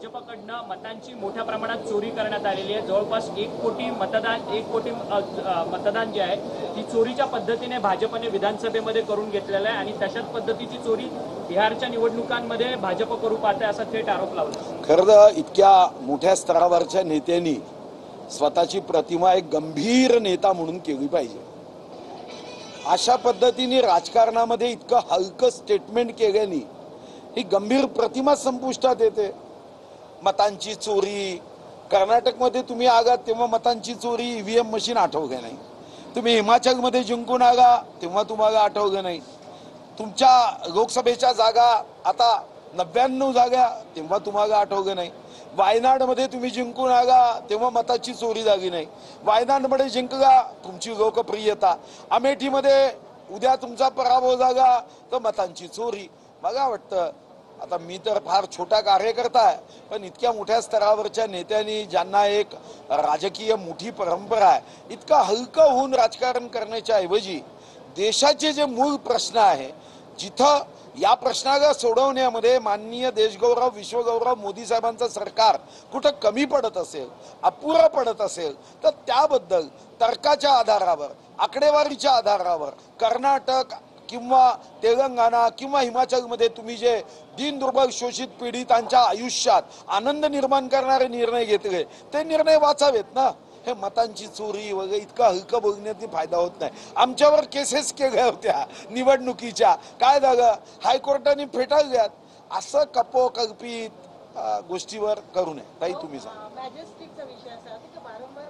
भाजपकडनं मतांची मोठ्या प्रमाणात चोरी करण्यात आलेली आहे। जवळपास 1 कोटी मतदान जे आहे ती चोरीच्या पद्धतीने भाजपने विधानसभेमध्ये करून घेतलेलं आहे आणि तशाच पद्धतीची चोरी बिहारच्या निवडणुकांमध्ये भाजप करू पाहते असा थेट आरोप लावला। खरं तर इतक्या मोठ्या स्तरावरच्या नेत्यांनी स्वतःची प्रतिमा एक गंभीर नेता म्हणून केली पाहिजे। अशा पद्धतीने राजकारणामध्ये इतकं हलकं स्टेटमेंट केल्याने ही गंभीर प्रतिमा संपुष्टात येते। मतांची चोरी, कर्नाटकमध्ये तुम्ही आगात तेव्हा मतांची चोरी, ईव्हीएम मशीन आठवलं नाही। तुम्ही हिमाचलमध्ये जिंकून आला तेव्हा तुम्हाला आठवलं नाही। तुमच्या लोकसभेच्या जागा आता 99 जागा तेव्हा तुम्हाला आठवलं नाही। वायनाडमध्ये तुम्ही जिंकून आला तेव्हा मताची चोरी झाली नाही। वायनाडमध्ये जिंकला तुमची लोकप्रियता, अमेठीमध्ये उद्या तुमचा पराभव झाला तर मतांची चोरी। मला वाटतं आता मी तर फार छोटा कार्यकर्ता आहे, पण इतक्या मोठ्या स्तरावरच्या नेत्यांनी ज्यांना एक राजकीय मोठी परंपरा आहे, इतका हलकं होऊन राजकारण करण्याच्या ऐवजी देशाचे जे मूळ प्रश्न आहे, जिथं या प्रश्नाला सोडवण्यामध्ये माननीय देशगौरव विश्वगौरव मोदी साहेबांचं सरकार कुठं कमी पडत असेल, अपुरं पडत असेल तर त्याबद्दल तर्काच्या आधारावर, आकडेवारीच्या आधारावर कर्नाटक किंवा तेलंगणा किंवा हिमाचलमध्ये तुम्ही जे दीनदुर्बल शोषित पीडितांच्या आयुष्यात आनंद निर्माण करणारे निर्णय घेतले ते निर्णय वाचावेत ना। हे मतांची चोरी वगैरे इतकं हलकं बोलण्यात फायदा होत नाही। आमच्यावर केसेस केल्या होत्या निवडणुकीच्या, काय झालं, हायकोर्टाने फेटाळल्यात। असं कपोकल्पित गोष्टीवर करू नये ताई, तुम्ही सांगा। मॅजेस्टिकचा विषय असा की वारंवार